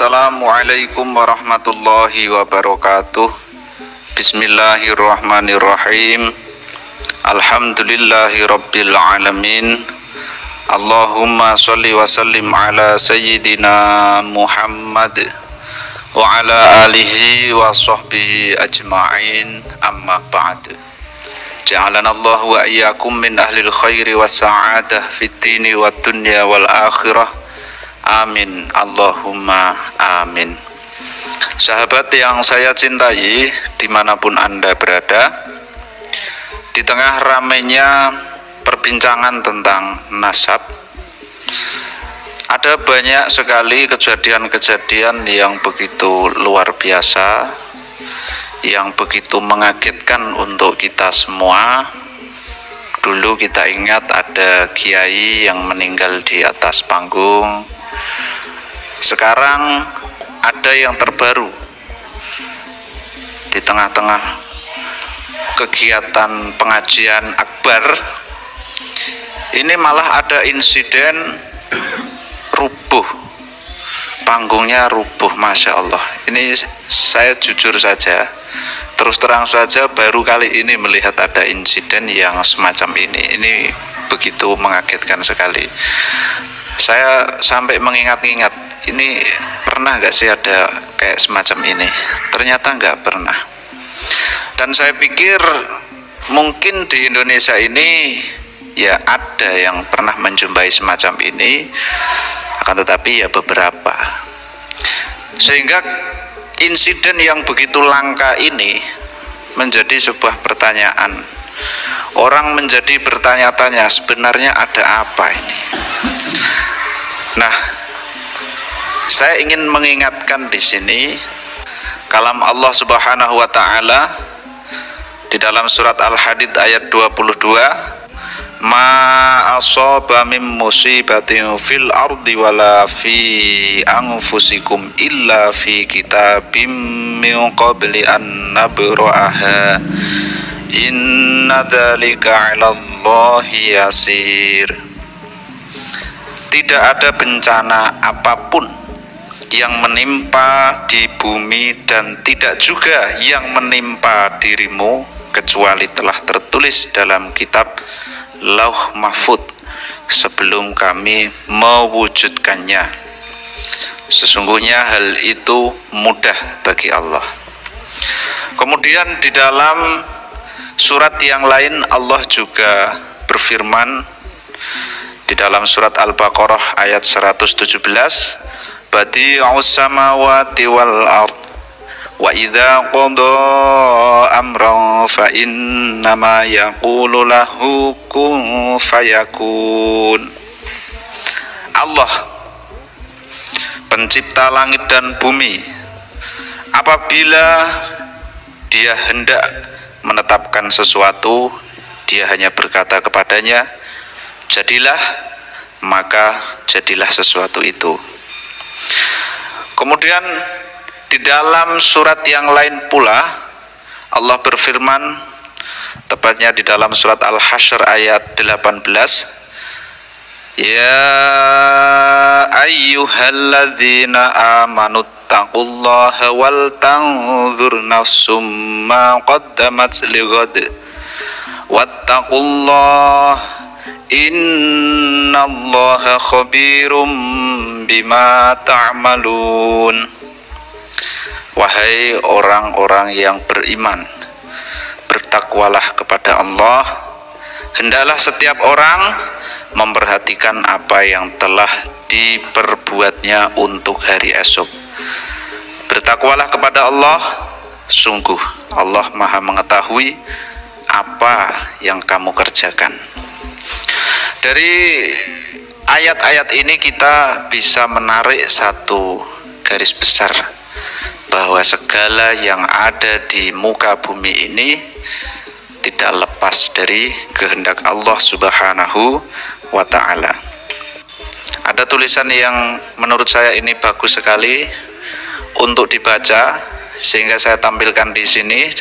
Assalamualaikum warahmatullahi wabarakatuh. Bismillahirrahmanirrahim. Alhamdulillahi rabbil alamin. Allahumma sholli wa sallim ala sayyidina Muhammad wa ala alihi wa sahbihi ajma'in, amma ba'd. Ja'alanallahu wa iyyakum min ahlil khairi wa sa'adah fid dini wa dunya wal akhirah. Amin, Allahumma amin. Sahabat yang saya cintai, dimanapun Anda berada, di tengah ramainya perbincangan tentang nasab, ada banyak sekali kejadian-kejadian yang begitu luar biasa, yang begitu mengagetkan untuk kita semua. Dulu kita ingat ada kiai yang meninggal di atas panggung. Sekarang ada yang terbaru, di tengah-tengah kegiatan pengajian akbar ini malah ada insiden rubuh, panggungnya rubuh. Masya Allah, ini saya jujur saja, terus terang saja, baru kali ini melihat ada insiden yang semacam ini begitu mengagetkan sekali. Saya sampai mengingat-ingat, ini pernah nggak sih ada kayak semacam ini? Ternyata nggak pernah. Dan saya pikir mungkin di Indonesia ini ya ada yang pernah menjumpai semacam ini, akan tetapi ya beberapa. Sehingga insiden yang begitu langka ini menjadi sebuah pertanyaan. Orang menjadi bertanya-tanya, sebenarnya ada apa ini? Nah, saya ingin mengingatkan di sini kalam Allah Subhanahu wa taala di dalam surat Al-Hadid ayat 22, ma asaba min musibatin fil ardi wala fi anfusikum illa fi kitabim min qabli an nabra'aha inna dzalika 'alallahi yasir. Tidak ada bencana apapun yang menimpa di bumi dan tidak juga yang menimpa dirimu kecuali telah tertulis dalam kitab Lauh Mahfud sebelum kami mewujudkannya. Sesungguhnya hal itu mudah bagi Allah. Kemudian di dalam surat yang lain Allah juga berfirman di dalam surat Al-Baqarah ayat 117, badi'us samawati wal ard wa idza qada amran fa innama yaqulu lahu kun fayakun. Allah pencipta langit dan bumi, apabila Dia hendak menetapkan sesuatu, Dia hanya berkata kepadanya, jadilah, maka jadilah sesuatu itu. Kemudian di dalam surat yang lain pula Allah berfirman, tepatnya di dalam surat Al-Hasyr ayat 18, ya ayyuhalladzina amanu taqullaha wal tanzur nafsum ma qaddamat lighad wattaqullaha innallaha khabirum bima ta'malun. Wahai orang-orang yang beriman, bertakwalah kepada Allah, hendaklah setiap orang memperhatikan apa yang telah diperbuatnya untuk hari esok. Bertakwalah kepada Allah, sungguh Allah Maha mengetahui apa yang kamu kerjakan. Dari ayat-ayat ini kita bisa menarik satu garis besar, bahwa segala yang ada di muka bumi ini tidak lepas dari kehendak Allah Subhanahu wa ta'ala. Ada tulisan yang menurut saya ini bagus sekali untuk dibaca, sehingga saya tampilkan di sini.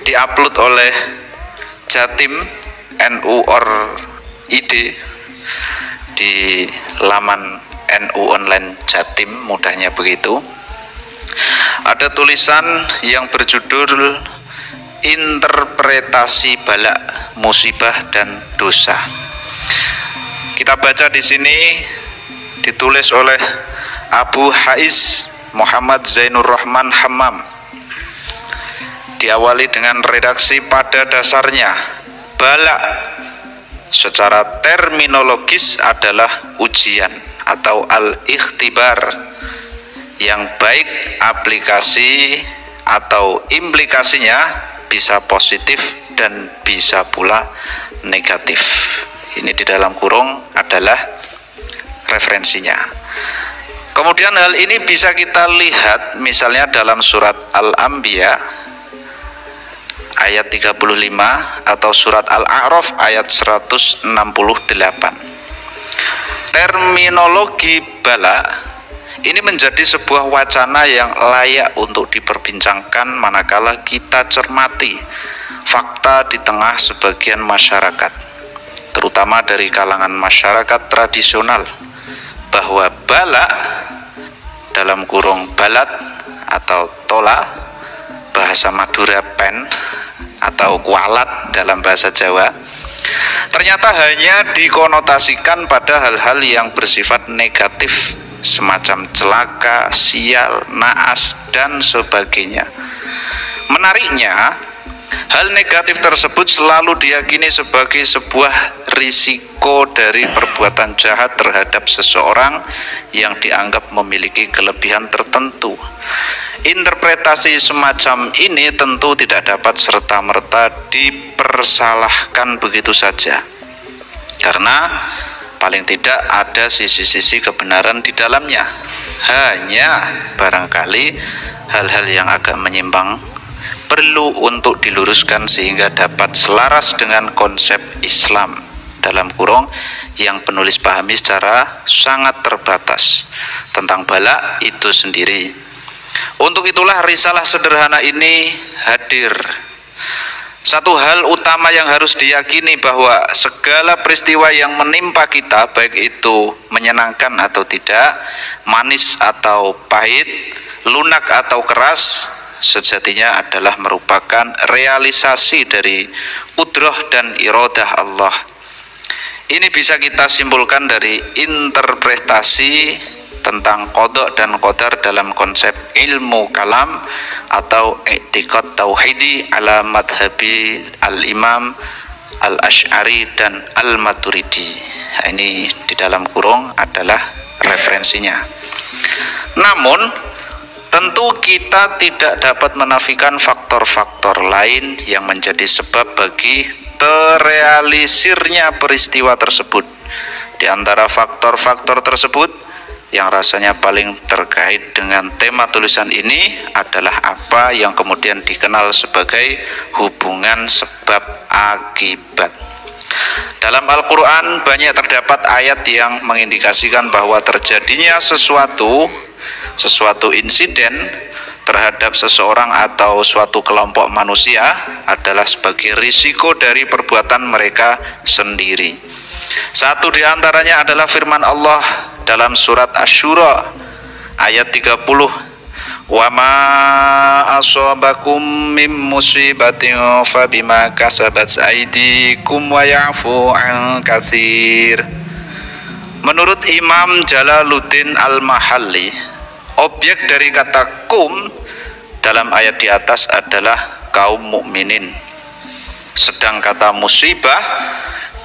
Diupload oleh Jatim NU or ID di laman NU Online Jatim, mudahnya begitu. Ada tulisan yang berjudul Interpretasi Bala, Musibah dan Dosa. Kita baca di sini, ditulis oleh Abu Haiz Muhammad Zainur Rahman Hammam. Diawali dengan redaksi pada dasarnya, bala secara terminologis adalah ujian atau al-ikhtibar yang baik aplikasi atau implikasinya bisa positif dan bisa pula negatif. Ini di dalam kurung adalah referensinya. Kemudian hal ini bisa kita lihat misalnya dalam surat Al-Anbiya ayat 35 atau surat Al-A'raf ayat 168. Terminologi bala ini menjadi sebuah wacana yang layak untuk diperbincangkan manakala kita cermati fakta di tengah sebagian masyarakat, terutama dari kalangan masyarakat tradisional, bahwa bala dalam kurung balat atau tola bahasa Madura pen atau kualat dalam bahasa Jawa, ternyata hanya dikonotasikan pada hal-hal yang bersifat negatif semacam celaka, sial, naas dan sebagainya. Menariknya, hal negatif tersebut selalu diyakini sebagai sebuah risiko dari perbuatan jahat terhadap seseorang yang dianggap memiliki kelebihan tertentu. Interpretasi semacam ini tentu tidak dapat serta-merta dipersalahkan begitu saja, karena paling tidak ada sisi-sisi kebenaran di dalamnya. Hanya barangkali hal-hal yang agak menyimpang perlu untuk diluruskan sehingga dapat selaras dengan konsep Islam dalam kurung yang penulis pahami secara sangat terbatas tentang bala itu sendiri. Untuk itulah risalah sederhana ini hadir. Satu hal utama yang harus diyakini bahwa segala peristiwa yang menimpa kita, baik itu menyenangkan atau tidak, manis atau pahit, lunak atau keras, sejatinya adalah merupakan realisasi dari qudrah dan iradah Allah. Ini bisa kita simpulkan dari interpretasi tentang qada dan qadar dalam konsep ilmu kalam atau i'tiqad tauhidi ala madhabi al-imam al-Asy'ari dan al-Maturidi. Nah, ini di dalam kurung adalah referensinya. Namun tentu kita tidak dapat menafikan faktor-faktor lain yang menjadi sebab bagi terrealisirnya peristiwa tersebut. Di antara faktor-faktor tersebut, yang rasanya paling terkait dengan tema tulisan ini adalah apa yang kemudian dikenal sebagai hubungan sebab akibat. Dalam Al-Quran banyak terdapat ayat yang mengindikasikan bahwa terjadinya sesuatu insiden terhadap seseorang atau suatu kelompok manusia adalah sebagai risiko dari perbuatan mereka sendiri. Satu di antaranya adalah firman Allah dalam surat Asy-Syura ayat 30, "Wa ma asabakum mim musibatin fabima kasabat aydikum wa ya'fu an katsir." Menurut Imam Jalaluddin Al-Mahalli, objek dari kata kum dalam ayat di atas adalah kaum mukminin, sedang kata musibah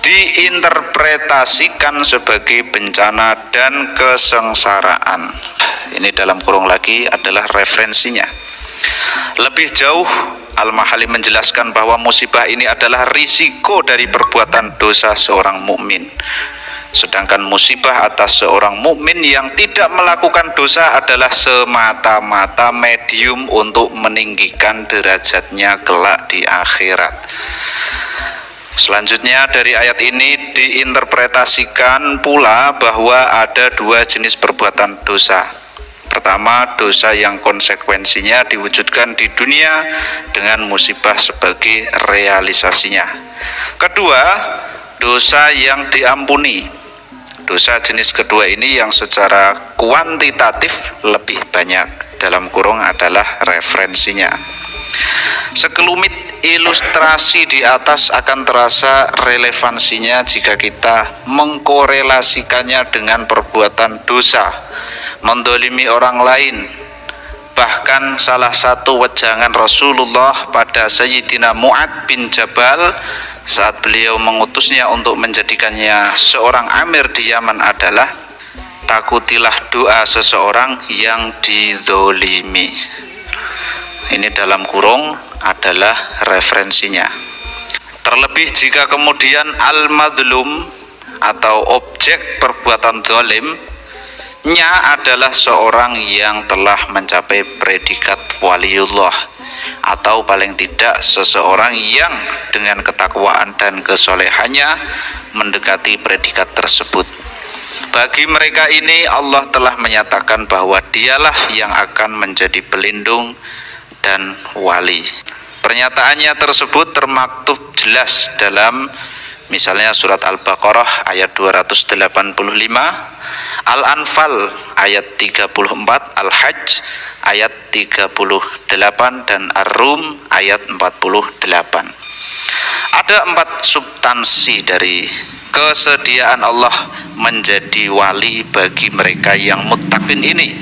diinterpretasikan sebagai bencana dan kesengsaraan. Ini dalam kurung lagi adalah referensinya. Lebih jauh, Al-Mahalli menjelaskan bahwa musibah ini adalah risiko dari perbuatan dosa seorang mukmin. Sedangkan musibah atas seorang mukmin yang tidak melakukan dosa adalah semata-mata medium untuk meninggikan derajatnya kelak di akhirat. Selanjutnya dari ayat ini diinterpretasikan pula bahwa ada dua jenis perbuatan dosa. Pertama, dosa yang konsekuensinya diwujudkan di dunia dengan musibah sebagai realisasinya. Kedua, dosa yang diampuni. dosa jenis kedua ini yang secara kuantitatif lebih banyak, dalam kurung adalah referensinya. Sekelumit ilustrasi di atas akan terasa relevansinya jika kita mengkorelasikannya dengan perbuatan dosa, mendolimi orang lain. Bahkan salah satu wejangan Rasulullah pada Sayyidina Mu'ad bin Jabal saat beliau mengutusnya untuk menjadikannya seorang amir di Yaman adalah, takutilah doa seseorang yang dizolimi. Ini dalam kurung adalah referensinya. Terlebih jika kemudian al-madlum atau objek perbuatan zalim nya adalah seorang yang telah mencapai predikat waliullah, atau paling tidak seseorang yang dengan ketakwaan dan kesolehannya mendekati predikat tersebut. Bagi mereka ini Allah telah menyatakan bahwa dialah yang akan menjadi pelindung dan wali. Pernyataannya tersebut termaktub jelas dalam misalnya surat Al-Baqarah ayat 285, Al-Anfal ayat 34, Al-Hajj ayat 38, dan Ar-Rum ayat 48. Ada 4 substansi dari kesediaan Allah menjadi wali bagi mereka yang muttaqin ini,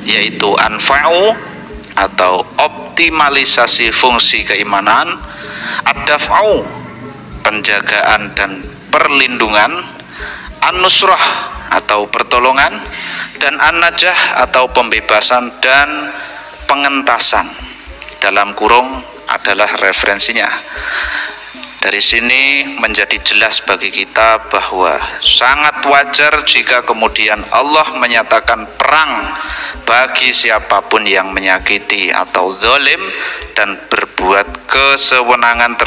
yaitu anfa'u atau optimalisasi fungsi keimanan, ad-daf'u penjagaan dan perlindungan, an-nusrah atau pertolongan, dan an-najah atau pembebasan dan pengentasan. Dalam kurung adalah referensinya. Dari sini menjadi jelas bagi kita bahwa sangat wajar jika kemudian Allah menyatakan perang bagi siapapun yang menyakiti atau zalim dan berbuat kesewenangan